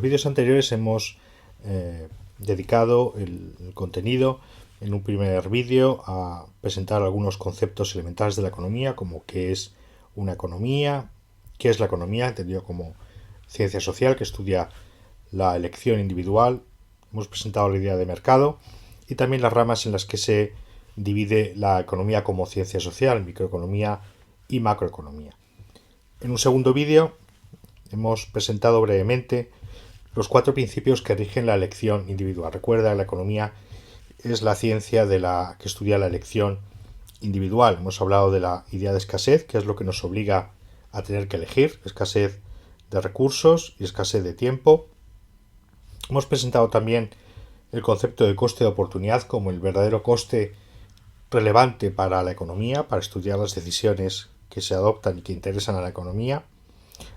los vídeos anteriores hemos dedicado el contenido en un primer vídeo a presentar algunos conceptos elementales de la economía, como qué es una economía, qué es la economía, entendido como ciencia social que estudia la elección individual. Hemos presentado la idea de mercado y también las ramas en las que se divide la economía como ciencia social, microeconomía y macroeconomía. En un segundo vídeo hemos presentado brevemente los 4 principios que rigen la elección individual. Recuerda, la economía es la ciencia que estudia la elección individual. Hemos hablado de la idea de escasez, que es lo que nos obliga a tener que elegir, escasez de recursos y escasez de tiempo. Hemos presentado también el concepto de coste de oportunidad como el verdadero coste relevante para la economía, para estudiar las decisiones que se adoptan y que interesan a la economía.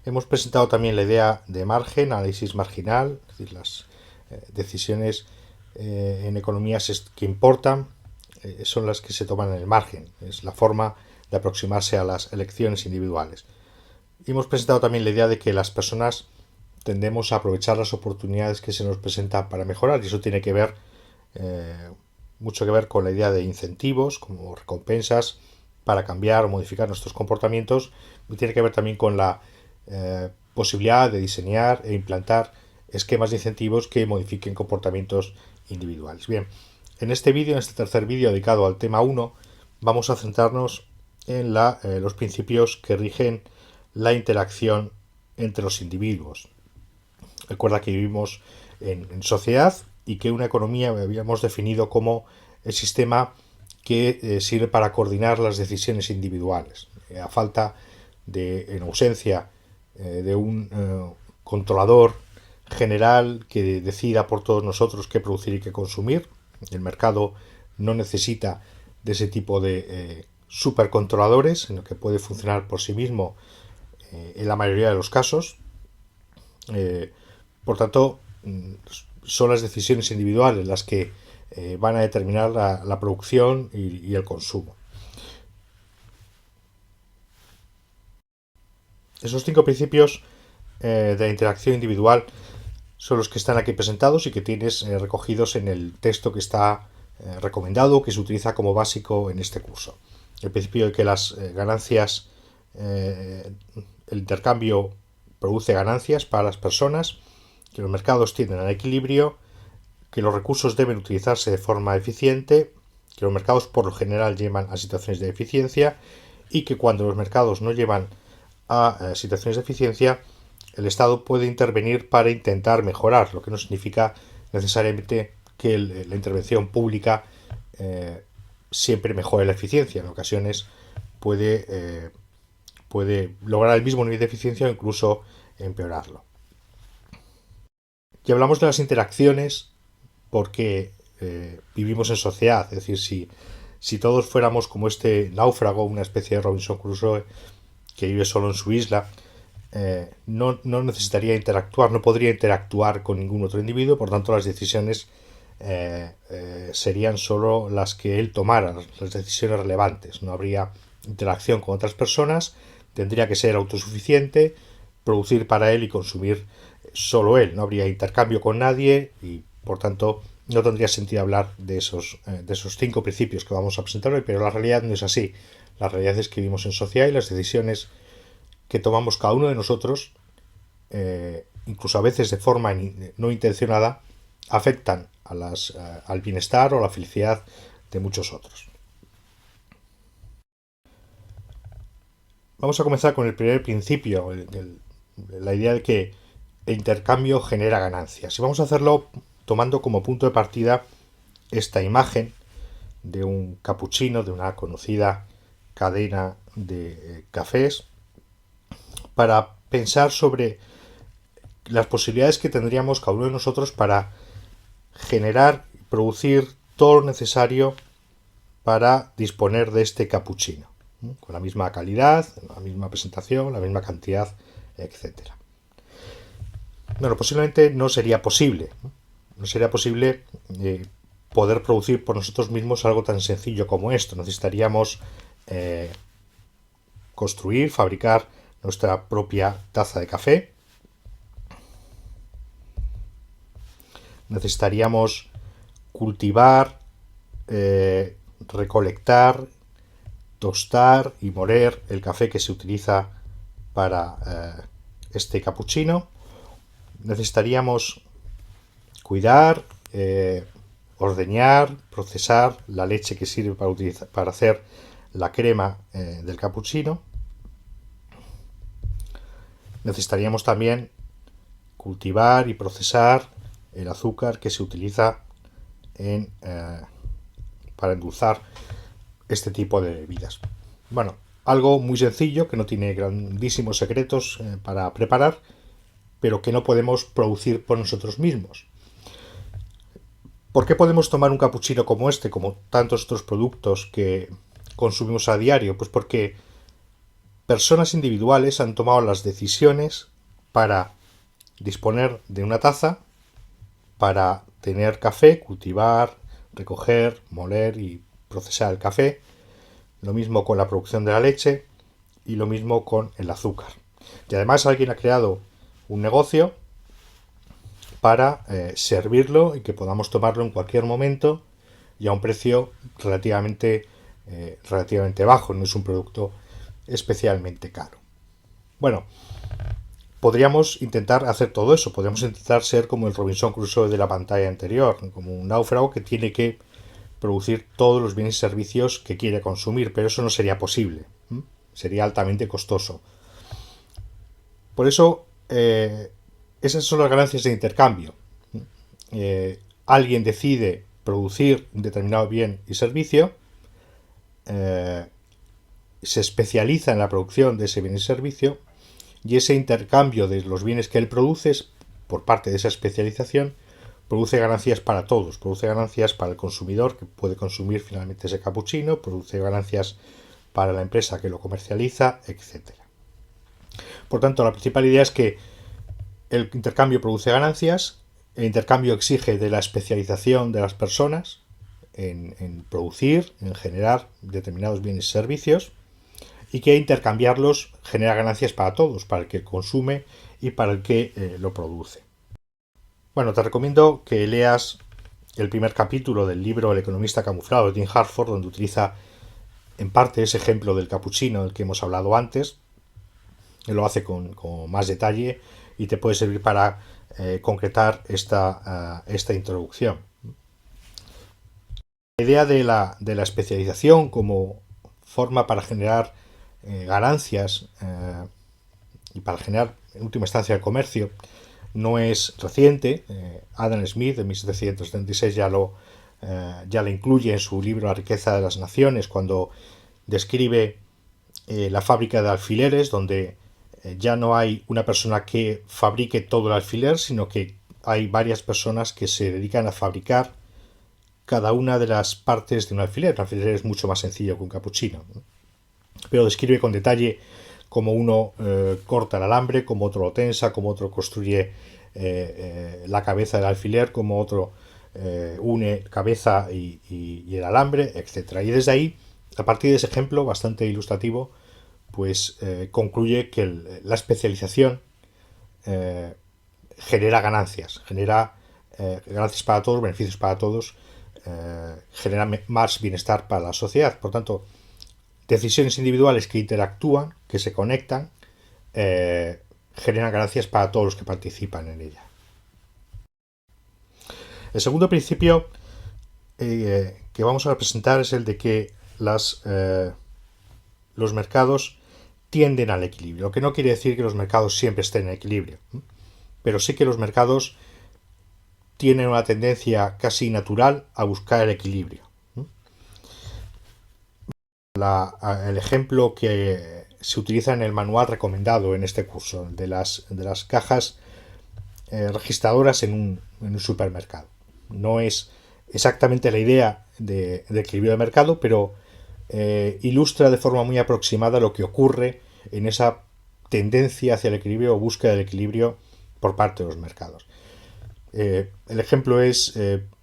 Hemos presentado también la idea de margen, análisis marginal, es decir, las decisiones en economías que importan son las que se toman en el margen, es la forma de aproximarse a las elecciones individuales. Y hemos presentado también la idea de que las personas tendemos a aprovechar las oportunidades que se nos presentan para mejorar, y eso tiene que ver mucho que ver con la idea de incentivos como recompensas para cambiar o modificar nuestros comportamientos, y tiene que ver también con la posibilidad de diseñar e implantar esquemas de incentivos que modifiquen comportamientos individuales. Bien, en este vídeo, en este tercer vídeo dedicado al tema 1, vamos a centrarnos en los principios que rigen la interacción entre los individuos. Recuerda que vivimos en sociedad y que una economía habíamos definido como el sistema que sirve para coordinar las decisiones individuales. A falta en ausencia de un controlador general que decida por todos nosotros qué producir y qué consumir, el mercado no necesita de ese tipo de supercontroladores, en lo que puede funcionar por sí mismo en la mayoría de los casos. Por tanto, son las decisiones individuales las que van a determinar la producción y el consumo. Esos 5 principios de la interacción individual son los que están aquí presentados y que tienes recogidos en el texto que está recomendado, que se utiliza como básico en este curso. El principio de que las ganancias, el intercambio produce ganancias para las personas, que los mercados tienden al equilibrio, que los recursos deben utilizarse de forma eficiente, que los mercados por lo general llevan a situaciones de eficiencia y que cuando los mercados no llevan a situaciones de eficiencia, el Estado puede intervenir para intentar mejorar, lo que no significa necesariamente que la intervención pública siempre mejore la eficiencia. En ocasiones puede lograr el mismo nivel de eficiencia o incluso empeorarlo. Y hablamos de las interacciones porque vivimos en sociedad, es decir, si todos fuéramos como este náufrago, una especie de Robinson Crusoe que vive solo en su isla, no necesitaría interactuar, no podría interactuar con ningún otro individuo, por tanto las decisiones serían solo las que él tomara, las decisiones relevantes, no habría interacción con otras personas, tendría que ser autosuficiente, producir para él y consumir solo él, no habría intercambio con nadie y por tanto no tendría sentido hablar de esos 5 principios que vamos a presentar hoy, pero la realidad no es así. La realidad es que vivimos en sociedad y las decisiones que tomamos cada uno de nosotros, incluso a veces de forma no intencionada, afectan al bienestar o a la felicidad de muchos otros. Vamos a comenzar con el primer principio, la idea de que el intercambio genera ganancias. Y vamos a hacerlo tomando como punto de partida esta imagen de un capuchino, de una conocida cadena de cafés, para pensar sobre las posibilidades que tendríamos cada uno de nosotros para generar y producir todo lo necesario para disponer de este capuchino, con la misma calidad, la misma presentación, la misma cantidad, etcétera. Bueno, posiblemente no sería posible poder producir por nosotros mismos algo tan sencillo como esto. Necesitaríamos fabricar nuestra propia taza de café, necesitaríamos cultivar, recolectar, tostar y moler el café que se utiliza para este cappuccino. Necesitaríamos cuidar, ordeñar, procesar la leche que sirve para hacer la crema del cappuccino. Necesitaríamos también cultivar y procesar el azúcar que se utiliza para endulzar este tipo de bebidas. Bueno, algo muy sencillo que no tiene grandísimos secretos para preparar, pero que no podemos producir por nosotros mismos. ¿Por qué podemos tomar un cappuccino como este, como tantos otros productos que consumimos a diario? Pues porque personas individuales han tomado las decisiones para disponer de una taza, para tener café, cultivar, recoger, moler y procesar el café. Lo mismo con la producción de la leche y lo mismo con el azúcar. Y además alguien ha creado un negocio para servirlo y que podamos tomarlo en cualquier momento y a un precio relativamente bajo. No es un producto especialmente caro. Bueno, podríamos intentar hacer todo eso. Podríamos intentar ser como el Robinson Crusoe de la pantalla anterior, como un náufrago que tiene que producir todos los bienes y servicios que quiere consumir, pero eso no sería posible. Sería altamente costoso. Por eso, esas son las ganancias de intercambio. Alguien decide producir un determinado bien y servicio, se especializa en la producción de ese bien y servicio, y ese intercambio de los bienes que él produce, por parte de esa especialización, produce ganancias para todos. Produce ganancias para el consumidor, que puede consumir finalmente ese cappuccino, produce ganancias para la empresa que lo comercializa, etc. Por tanto, la principal idea es que el intercambio produce ganancias, el intercambio exige de la especialización de las personas en producir, en generar determinados bienes y servicios, y que intercambiarlos genera ganancias para todos, para el que consume y para el que lo produce. Bueno, te recomiendo que leas el primer capítulo del libro El economista camuflado de Tim Harford, donde utiliza en parte ese ejemplo del cappuccino del que hemos hablado antes. Él lo hace con más detalle y te puede servir para concretar esta introducción. La idea de la especialización como forma para generar ganancias y para generar en última instancia el comercio no es reciente. Adam Smith en 1776 ya la incluye en su libro La riqueza de las naciones, cuando describe la fábrica de alfileres, donde ya no hay una persona que fabrique todo el alfiler, sino que hay varias personas que se dedican a fabricar cada una de las partes de un alfiler. Un alfiler es mucho más sencillo que un cappuccino, ¿no? Pero describe con detalle cómo uno corta el alambre, cómo otro lo tensa, cómo otro construye la cabeza del alfiler, cómo otro une cabeza y el alambre, etc. Y desde ahí, a partir de ese ejemplo bastante ilustrativo, pues concluye que la especialización genera ganancias, ganancias para todos, beneficios para todos, genera más bienestar para la sociedad. Por tanto, decisiones individuales que interactúan, que se conectan, generan ganancias para todos los que participan en ella. El segundo principio que vamos a presentar es el de que los mercados tienden al equilibrio, lo que no quiere decir que los mercados siempre estén en equilibrio, pero sí que los mercados tienen una tendencia casi natural a buscar el equilibrio. El ejemplo que se utiliza en el manual recomendado en este curso, de las cajas registradoras en un supermercado. No es exactamente la idea de equilibrio de mercado, pero ilustra de forma muy aproximada lo que ocurre en esa tendencia hacia el equilibrio o búsqueda del equilibrio por parte de los mercados. El ejemplo es,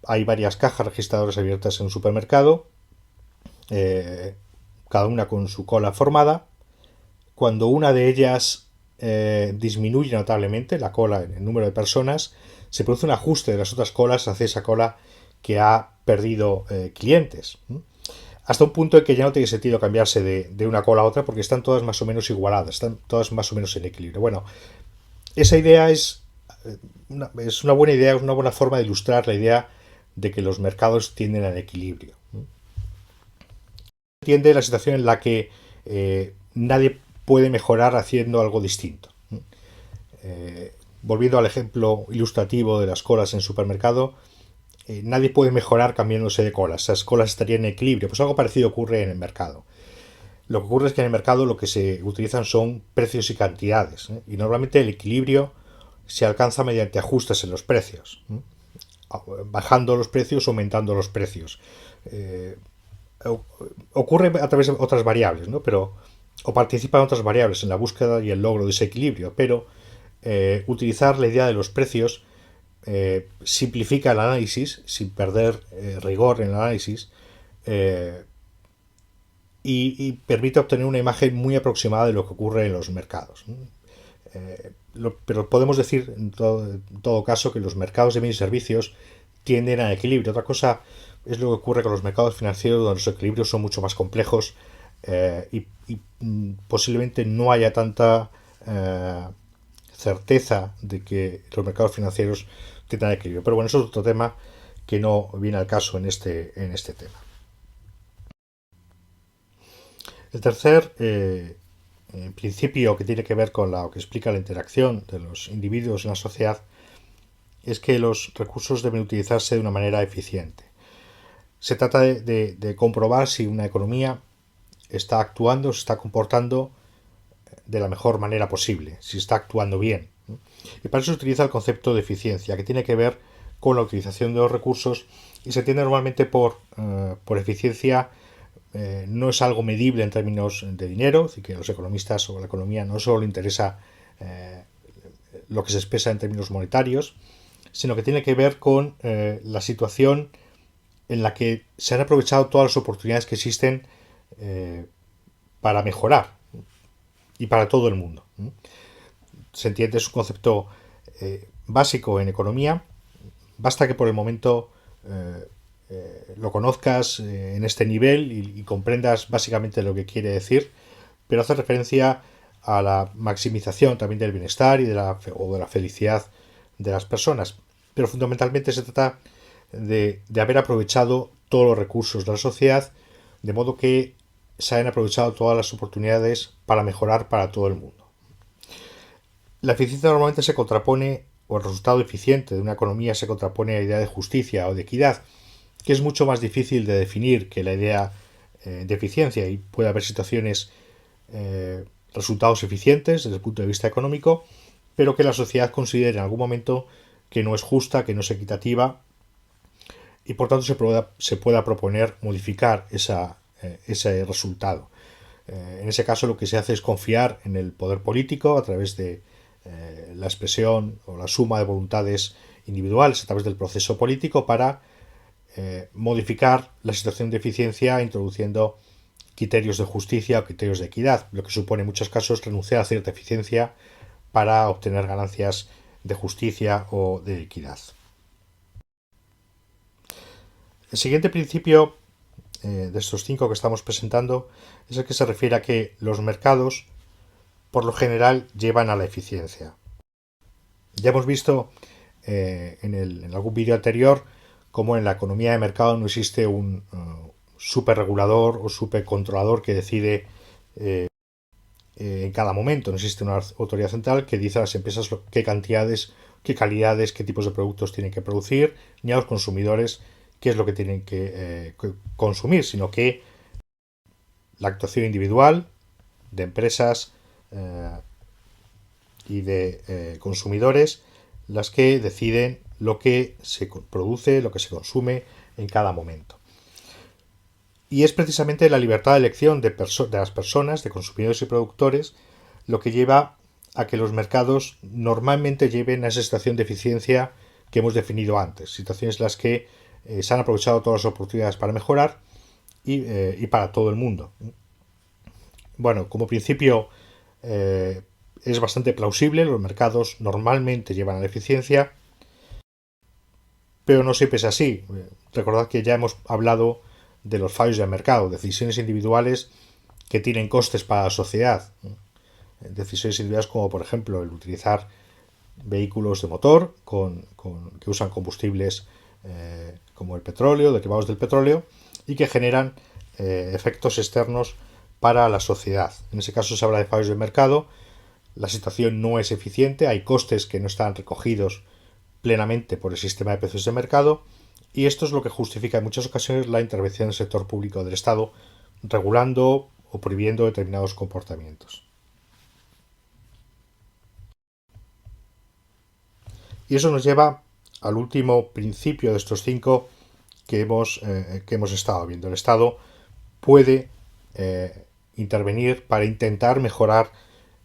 hay varias cajas registradoras abiertas en un supermercado, cada una con su cola formada. Cuando una de ellas disminuye notablemente la cola en el número de personas, se produce un ajuste de las otras colas hacia esa cola que ha perdido clientes. Hasta un punto en que ya no tiene sentido cambiarse de una cola a otra porque están todas más o menos igualadas, están todas más o menos en equilibrio. Bueno, esa idea es una buena idea, es una buena forma de ilustrar la idea de que los mercados tienden al equilibrio. Entiende la situación en la que nadie puede mejorar haciendo algo distinto. Volviendo al ejemplo ilustrativo de las colas en el supermercado, nadie puede mejorar cambiándose de colas. Esas colas estarían en equilibrio. Pues algo parecido ocurre en el mercado. Lo que ocurre es que en el mercado lo que se utilizan son precios y cantidades. Y normalmente el equilibrio se alcanza mediante ajustes en los precios. Bajando los precios, aumentando los precios. Ocurre a través de otras variables, ¿no? Pero, o participan otras variables en la búsqueda y el logro de ese equilibrio, pero utilizar la idea de los precios simplifica el análisis sin perder rigor en el análisis y permite obtener una imagen muy aproximada de lo que ocurre en los mercados. Pero podemos decir en todo caso que los mercados de bienes y servicios tienden a equilibrio. Otra cosa es lo que ocurre con los mercados financieros, donde los equilibrios son mucho más complejos y posiblemente no haya tanta certeza de que los mercados financieros tiendan a equilibrio. Pero bueno, eso es otro tema que no viene al caso en este tema. El tercer principio que tiene que ver con lo que explica la interacción de los individuos en la sociedad es que los recursos deben utilizarse de una manera eficiente. Se trata de comprobar si una economía está actuando, se está comportando de la mejor manera posible, si está actuando bien. Y para eso se utiliza el concepto de eficiencia, que tiene que ver con la utilización de los recursos y se entiende normalmente por eficiencia. No es algo medible en términos de dinero, así que a los economistas o a la economía no solo le interesa lo que se expresa en términos monetarios, sino que tiene que ver con la situación en la que se han aprovechado todas las oportunidades que existen para mejorar y para todo el mundo. Se entiende, es un concepto básico en economía. Basta que por el momento lo conozcas en este nivel y comprendas básicamente lo que quiere decir, pero hace referencia a la maximización también del bienestar y de la felicidad de las personas. Pero fundamentalmente se trata de haber aprovechado todos los recursos de la sociedad, de modo que se hayan aprovechado todas las oportunidades para mejorar para todo el mundo. La eficiencia normalmente se contrapone, o el resultado eficiente de una economía se contrapone a la idea de justicia o de equidad, que es mucho más difícil de definir que la idea de eficiencia, y puede haber situaciones, resultados eficientes desde el punto de vista económico, pero que la sociedad considere en algún momento que no es justa, que no es equitativa, y por tanto se pueda proponer modificar ese resultado. En ese caso lo que se hace es confiar en el poder político a través de la expresión o la suma de voluntades individuales a través del proceso político para modificar la situación de eficiencia introduciendo criterios de justicia o criterios de equidad, lo que supone en muchos casos renunciar a cierta eficiencia para obtener ganancias de justicia o de equidad. El siguiente principio de estos 5 que estamos presentando es el que se refiere a que los mercados por lo general llevan a la eficiencia. Ya hemos visto en algún vídeo anterior cómo en la economía de mercado no existe un superregulador o supercontrolador que decide en cada momento. No existe una autoridad central que dice a las empresas qué cantidades, qué calidades, qué tipos de productos tienen que producir, ni a los consumidores qué es lo que tienen que consumir, sino que la actuación individual de empresas y de consumidores las que deciden lo que se produce, lo que se consume en cada momento. Y es precisamente la libertad de elección de las personas, de consumidores y productores, lo que lleva a que los mercados normalmente lleven a esa situación de eficiencia que hemos definido antes, situaciones en las que se han aprovechado todas las oportunidades para mejorar y para todo el mundo. Bueno, como principio es bastante plausible, los mercados normalmente llevan a la eficiencia, pero no siempre es así. Recordad que ya hemos hablado de los fallos del mercado, decisiones individuales que tienen costes para la sociedad. Decisiones individuales como, por ejemplo, el utilizar vehículos de motor que usan combustibles como el petróleo, derivados del petróleo, y que generan efectos externos para la sociedad. En ese caso se habla de fallos de mercado. La situación no es eficiente, hay costes que no están recogidos plenamente por el sistema de precios de mercado, y esto es lo que justifica en muchas ocasiones la intervención del sector público del Estado regulando o prohibiendo determinados comportamientos. Y eso nos lleva al último principio de estos 5 que hemos estado viendo. El Estado puede intervenir para intentar mejorar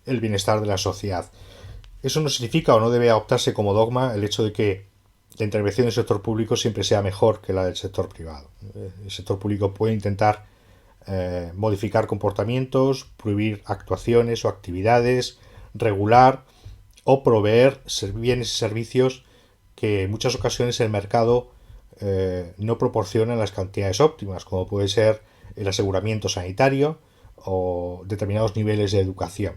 el bienestar de la sociedad. Eso no significa o no debe adoptarse como dogma el hecho de que la intervención del sector público siempre sea mejor que la del sector privado. El sector público puede intentar modificar comportamientos, prohibir actuaciones o actividades, regular o proveer bienes y servicios que en muchas ocasiones el mercado no proporciona en las cantidades óptimas, como puede ser el aseguramiento sanitario o determinados niveles de educación.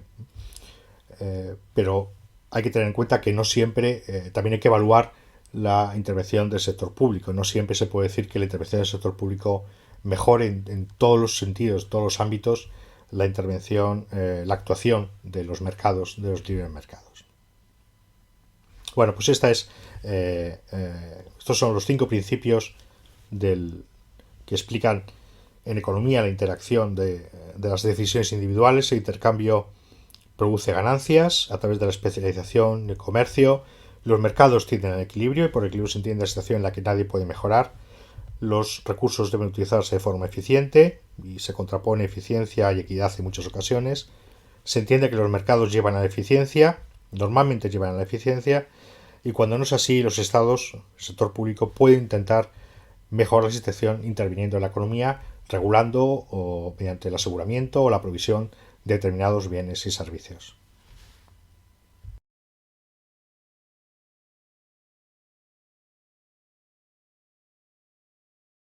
Pero hay que tener en cuenta que no siempre, también hay que evaluar la intervención del sector público. No siempre se puede decir que la intervención del sector público mejore en todos los sentidos, todos los ámbitos, la intervención, la actuación de los mercados, de los libres mercados. Bueno, pues estos son los 5 principios que explican en economía la interacción de las decisiones individuales. El intercambio produce ganancias a través de la especialización, el comercio. Los mercados tienden al equilibrio, y por equilibrio se entiende la situación en la que nadie puede mejorar. Los recursos deben utilizarse de forma eficiente y se contrapone eficiencia y equidad en muchas ocasiones. Se entiende que los mercados llevan a la eficiencia, normalmente llevan a la eficiencia, y cuando no es así, los estados, el sector público, puede intentar mejorar la situación interviniendo en la economía, regulando o mediante el aseguramiento o la provisión de determinados bienes y servicios.